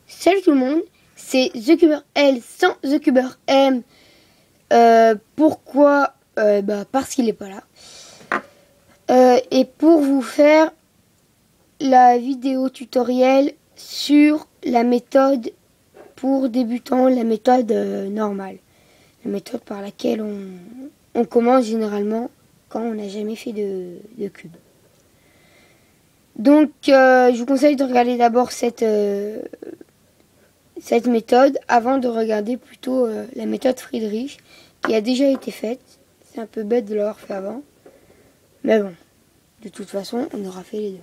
salut tout le monde, c'est TheCuber sans TheCuberM. Pourquoi parce qu'il n'est pas là. Et pour vous faire la vidéo tutoriel sur la méthode pour débutants, la méthode normale. La méthode par laquelle on commence généralement quand on n'a jamais fait de cube. Donc je vous conseille de regarder d'abord cette méthode avant de regarder plutôt la méthode Friedrich qui a déjà été faite. C'est un peu bête de l'avoir fait avant. Mais bon, de toute façon, on aura fait les deux.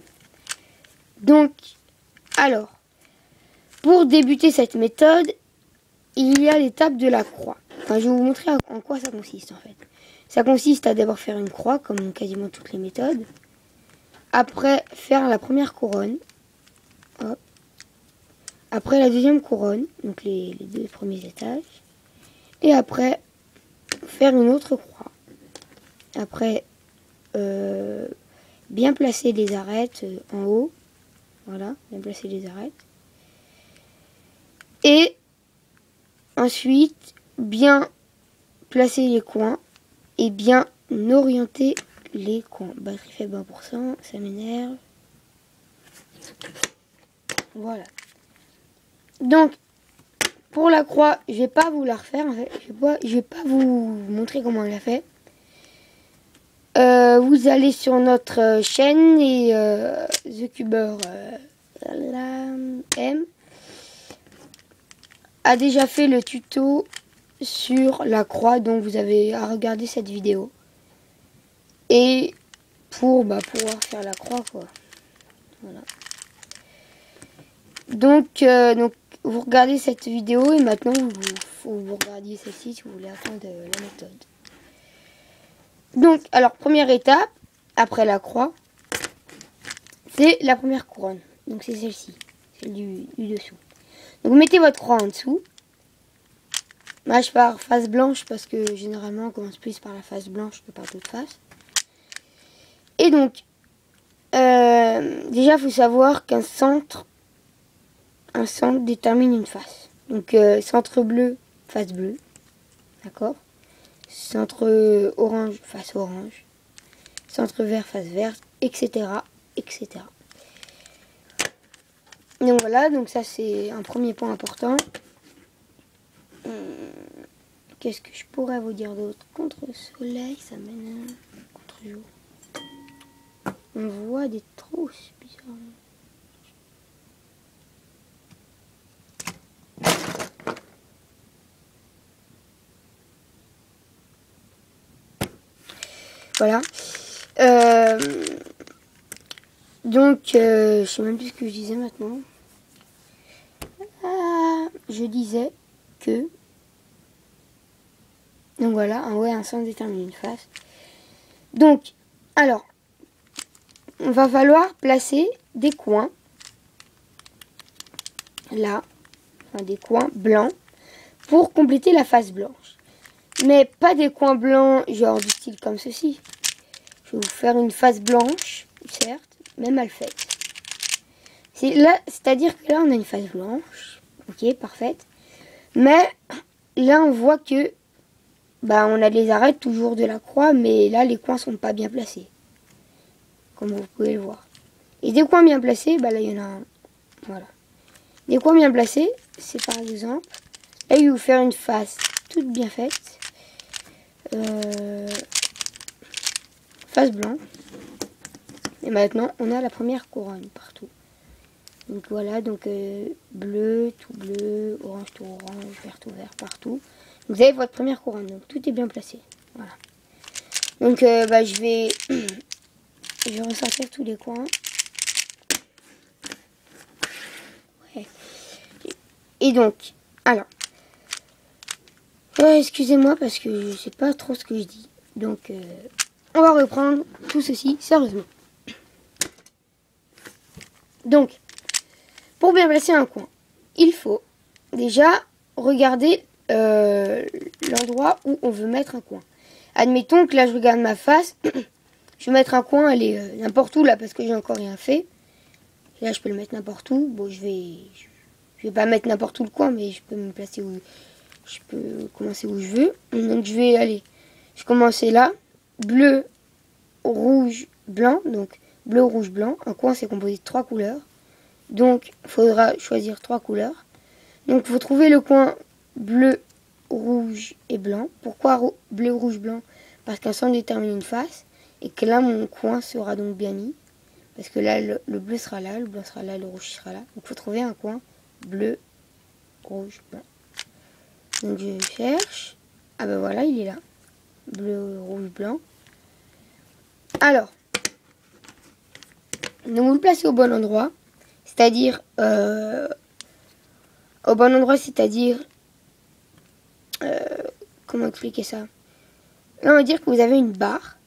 Donc, alors, pour débuter cette méthode, il y a l'étape de la croix. Enfin, je vais vous montrer en quoi ça consiste en fait. Ça consiste à d'abord faire une croix, comme quasiment toutes les méthodes. Après, faire la première couronne. Hop. Après, la deuxième couronne, donc les deux premiers étages. Et après, faire une autre croix. Après, bien placer les arêtes en haut. Voilà, bien placer les arêtes. Et ensuite, bien placer les coins et bien orienter les coins. Batterie faible 1%, ça m'énerve. Voilà. Donc, pour la croix, je vais pas vous la refaire. En fait. Je vais pas vous montrer comment on l'a fait. Vous allez sur notre chaîne et TheCuber M a déjà fait le tuto sur la croix, donc vous avez à regarder cette vidéo. Et pour pouvoir faire la croix, quoi. Voilà. Donc vous regardez cette vidéo et maintenant vous regardiez celle-ci si vous voulez apprendre la méthode. Donc, alors, première étape, après la croix, c'est la première couronne. Donc, c'est celle-ci, celle du dessous. Donc, vous mettez votre croix en dessous. Moi, je pars face blanche parce que généralement, on commence plus par la face blanche que par toute face. Et donc, déjà, il faut savoir qu'un centre détermine une face. Donc, centre bleu, face bleue. D'accord ? Centre orange, face orange. Centre vert, face verte, etc. etc. Donc voilà, donc ça c'est un premier point important. Qu'est-ce que je pourrais vous dire d'autre? Contre-soleil, ça m'énerve. Contre-jour. On voit des trous, c'est bizarre. Voilà. Donc, je sais même plus ce que je disais maintenant. Je disais que... Donc voilà, un centre détermine une face. Donc, alors, on va falloir placer des coins. Là, enfin des coins blancs pour compléter la face blanche. Mais pas des coins blancs, genre du style comme ceci. Je vais vous faire une face blanche, certes, mais mal faite. C'est-à-dire que là, on a une face blanche. Ok, parfaite. Mais là, on voit que on a les arêtes toujours de la croix, mais là, les coins sont pas bien placés. Comme vous pouvez le voir. Et des coins bien placés, là, il y en a un. Voilà. Des coins bien placés, c'est par exemple... Là, je vais vous faire une face toute bien faite. Face blanche. Et maintenant, on a la première couronne partout. Donc voilà, donc bleu, tout bleu, orange, tout orange, vert, tout vert, partout. Vous avez votre première couronne, donc tout est bien placé. Voilà. Donc je vais ressortir tous les coins. Ouais. Et donc, alors, excusez-moi parce que je sais pas trop ce que je dis. Donc, on va reprendre tout ceci sérieusement. Donc, pour bien placer un coin, il faut déjà regarder l'endroit où on veut mettre un coin. Admettons que là, je regarde ma face. Je vais mettre un coin, elle est n'importe où là parce que j'ai encore rien fait. Et là, je peux le mettre n'importe où. Bon, je vais Je vais pas mettre n'importe où le coin, mais je peux me placer où je peux commencer où je veux. Donc je vais aller. Je commence là, bleu, rouge, blanc. Donc bleu, rouge, blanc. Un coin c'est composé de 3 couleurs. Donc il faudra choisir 3 couleurs. Donc il faut trouver le coin bleu, rouge et blanc. Pourquoi bleu, rouge, blanc? Parce qu'ensemble détermine une face. Et que là mon coin sera donc bien mis. Parce que là le bleu sera là, le blanc sera là, le rouge sera là. Donc il faut trouver un coin bleu, rouge, blanc. Donc je cherche. Ah ben voilà, il est là. Bleu, rouge, blanc. Alors, donc vous le placez au bon endroit. C'est-à-dire... au bon endroit, c'est-à-dire... comment expliquer ça? Là, on va dire que vous avez une barre.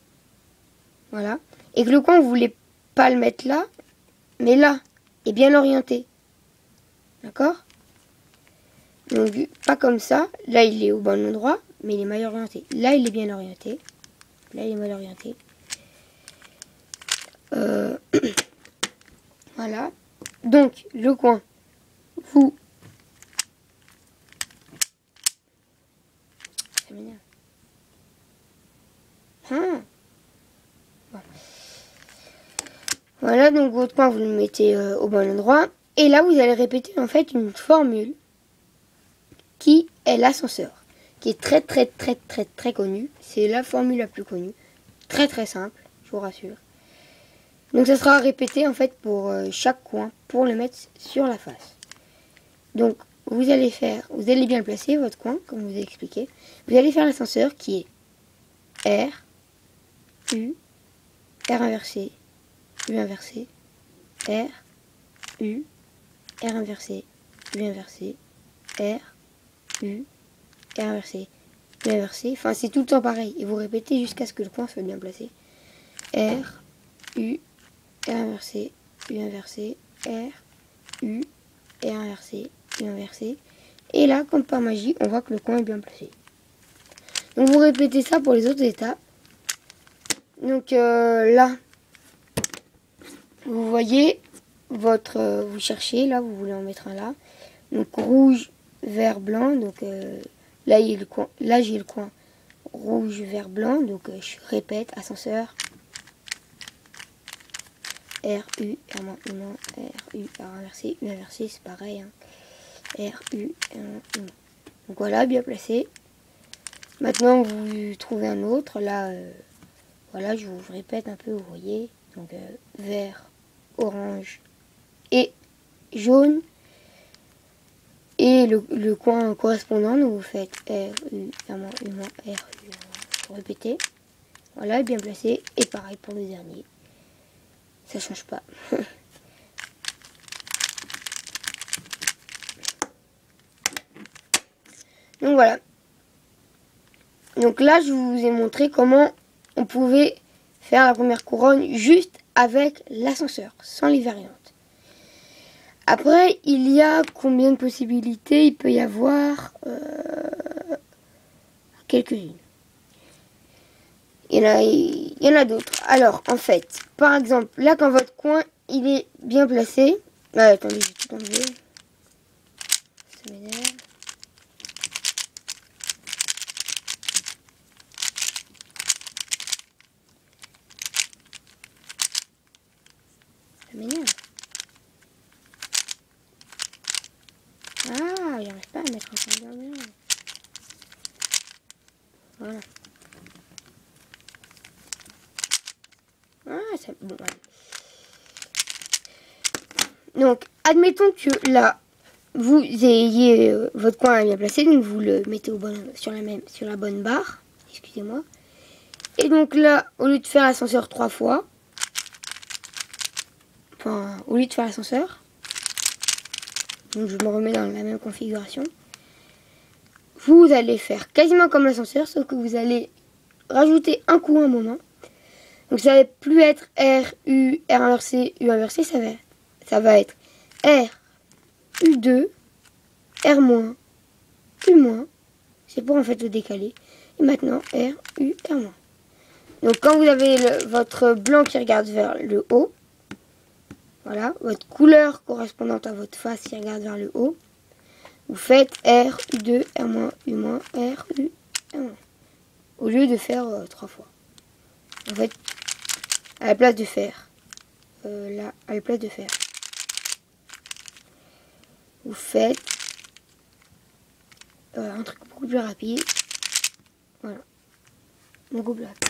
Voilà. Et que le coin, vous voulez pas le mettre là, mais là. Et bien orienté. D'accord? Donc, pas comme ça. Là, il est au bon endroit, mais il est mal orienté. Là, il est bien orienté. Là, il est mal orienté. Voilà. Donc, le coin, vous... Ça m'énerve. Bon. Voilà, donc votre coin, vous le mettez au bon endroit. Et là, vous allez répéter en fait une formule qui est l'ascenseur. Qui est très connue. C'est la formule la plus connue. Très simple, je vous rassure. Donc ça sera répété en fait pour chaque coin, pour le mettre sur la face. Donc vous allez bien le placer, votre coin, comme je vous ai expliqué. Vous allez faire l'ascenseur qui est R, U, R inversé, U inversé, R, U, R inversé, U inversé, R, U, R inversé, U inversé. Enfin c'est tout le temps pareil. Et vous répétez jusqu'à ce que le coin soit bien placé. R, U, R inversé, U inversé, R, U, R inversé, U inversé. Et là, comme par magie, on voit que le coin est bien placé. Donc vous répétez ça pour les autres étapes. Donc là, vous voyez vous cherchez, là, vous voulez en mettre un là. Donc rouge, vert, blanc. Donc là, il y a le coin, là j'ai le coin rouge, vert, blanc. Donc je répète, ascenseur. R, U, R, R, U, R inversé, U inversé, c'est pareil. Hein. R, U, R, U. Donc voilà, bien placé. Maintenant, vous trouvez un autre. Là, voilà, je vous répète un peu, vous voyez. Donc vert, orange et jaune. Et le coin correspondant, donc vous faites R, U, R, U, R, U. Vous répétez. Voilà, bien placé. Et pareil pour le dernier. Ça change pas. Donc voilà. Donc là, je vous ai montré comment on pouvait faire la première couronne juste avec l'ascenseur, sans les variantes. Après, il y a combien de possibilités? Il peut y avoir quelques-unes. Il y en a d'autres. Alors, en fait, par exemple, là, quand votre coin, il est bien placé... Ah, attendez, j'ai tout enlevé. Ça m'énerve. Ça m'énerve. Ah, j'arrive pas à mettre un bien. Voilà. Ah, ça... Bon, ouais. Donc, admettons que là, vous ayez votre coin bien placé, donc vous le mettez sur la bonne barre. Excusez-moi. Et donc là, au lieu de faire l'ascenseur 3 fois, enfin, au lieu de faire l'ascenseur, donc je me remets dans la même configuration, vous allez faire quasiment comme l'ascenseur, sauf que vous allez rajouter un coup un moment. Donc ça va plus être R, U, R inversé, U inversé, ça va être R, U2, R-, U-. C'est pour en fait le décaler. Et maintenant R, U, R-. Donc quand vous avez votre blanc qui regarde vers le haut, Voilà, votre couleur correspondante à votre face qui regarde vers le haut. Vous faites R, U2, R-, U-, R, U, R-. Au lieu de faire 3 fois. En fait, à la place de faire, là, à la place de faire, vous faites un truc beaucoup plus rapide. Voilà, beaucoup plus rapide.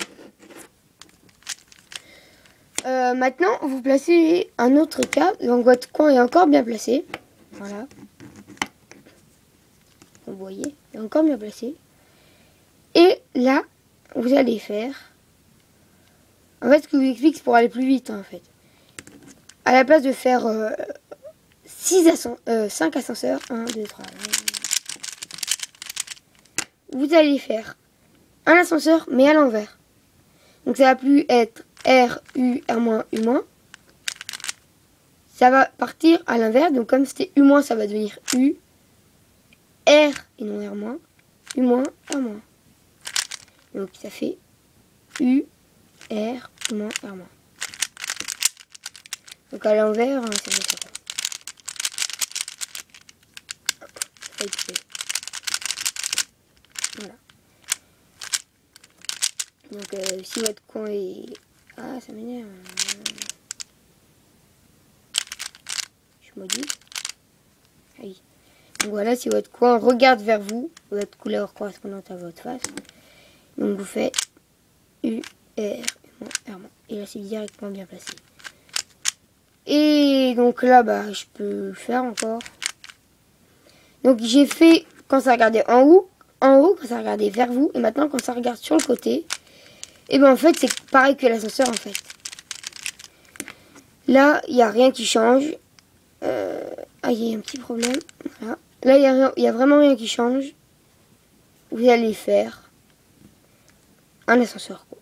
Maintenant, vous placez un autre cas. Donc votre coin est encore bien placé. Voilà. Vous voyez, il est encore bien placé. Et là, vous allez faire... En fait, ce que je vous explique, c'est pour aller plus vite, hein, en fait. À la place de faire 5 ascenseurs, 1, 2, 3... Vous allez faire un ascenseur, mais à l'envers. Donc ça va plus être R, U, R-, U-. Ça va partir à l'inverse. Donc comme c'était U-, ça va devenir U, R et non R-, U-, R-. Donc ça fait U, R, U-, R-. Donc à l'envers, ça fait ça. Voilà. Donc si votre coin est... Ah, ça m'énerve. Je me dis. Ah oui. Donc voilà, si votre coin regarde vers vous, votre couleur correspondante à votre face, donc vous faites U, R, R. Et là, c'est directement bien placé. Et donc là, bah, je peux le faire encore. Donc j'ai fait quand ça regardait en haut, quand ça regardait vers vous, et maintenant quand ça regarde sur le côté, et ben en fait c'est pareil que l'ascenseur en fait. Là, il n'y a rien qui change. Ah, il y a un petit problème. Voilà. Là, il y a vraiment rien qui change. Vous allez faire un ascenseur, quoi.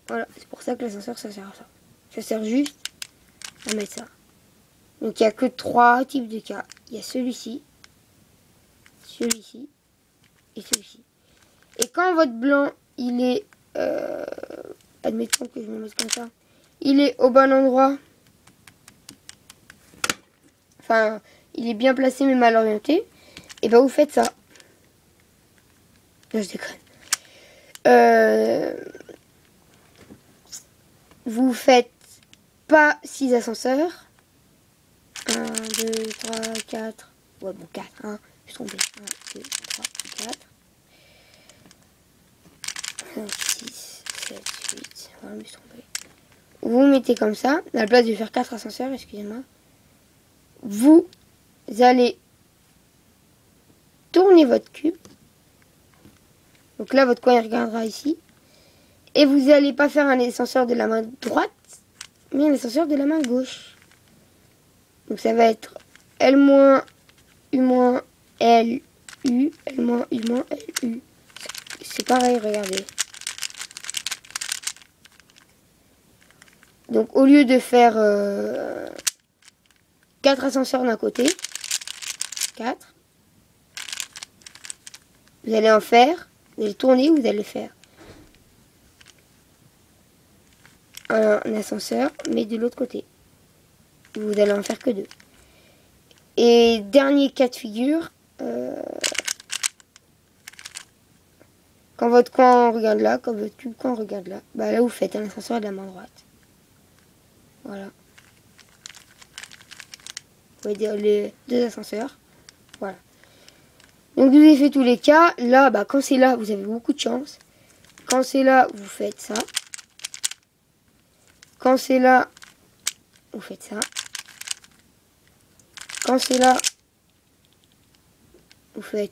Voilà, c'est pour ça que l'ascenseur, ça sert à ça. Ça sert juste à mettre ça. Donc, il n'y a que 3 types de cas. Il y a celui-ci, celui-ci et celui-ci. Et quand votre blanc, il est... admettons que je me mette comme ça. Il est au bon endroit. Enfin, il est bien placé mais mal orienté. Et ben vous faites ça. Non, je déconne. Vous faites pas 6 ascenseurs. 1, 2, 3, 4. Ouais, bon, 4. Hein. Je suis trompé. 1, 2, 3, 4. 5, 6, 7, 8. Voilà, je me suis trompé. Vous mettez comme ça. À la place de faire 4 ascenseurs, excusez-moi. Vous allez tourner votre cube. Donc là, votre coin il regardera ici. Et vous n'allez pas faire un ascenseur de la main droite, mais un ascenseur de la main gauche. Donc ça va être L-, U-, L, U, L-, U-, L, U. C'est pareil, regardez. Donc au lieu de faire 4 ascenseurs d'un côté, 4, vous allez en faire, vous allez tourner, vous allez faire un ascenseur, mais de l'autre côté. Vous allez en faire que 2. Et dernier cas de figure, quand votre coin regarde là, quand votre cube coin regarde là, bah là vous faites un ascenseur de la main droite. Voilà. Vous voyez dire les 2 ascenseurs. Voilà. Donc vous avez fait tous les cas. Là, bah, quand c'est là, vous avez beaucoup de chance. Quand c'est là, vous faites ça. Quand c'est là, vous faites ça. Quand c'est là, vous faites...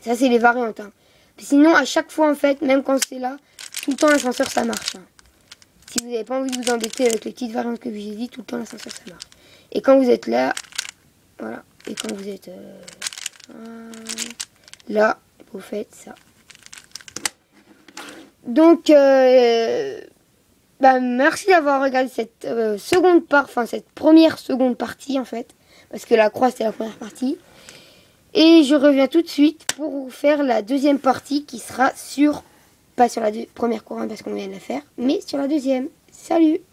Ça, c'est les variantes. Hein. Sinon, à chaque fois, en fait, même quand c'est là, tout le temps, l'ascenseur, ça marche. Hein. Si vous n'avez pas envie de vous embêter avec les petites variantes que je vous ai dit, tout le temps, l'ascenseur, ça marche. Et quand vous êtes là, voilà. Et quand vous êtes là, vous faites ça. Donc, bah, merci d'avoir regardé cette cette première seconde partie en fait, parce que la croix c'était la première partie. Et je reviens tout de suite pour vous faire la deuxième partie qui sera pas sur la première couronne parce qu'on vient de la faire, mais sur la deuxième. Salut!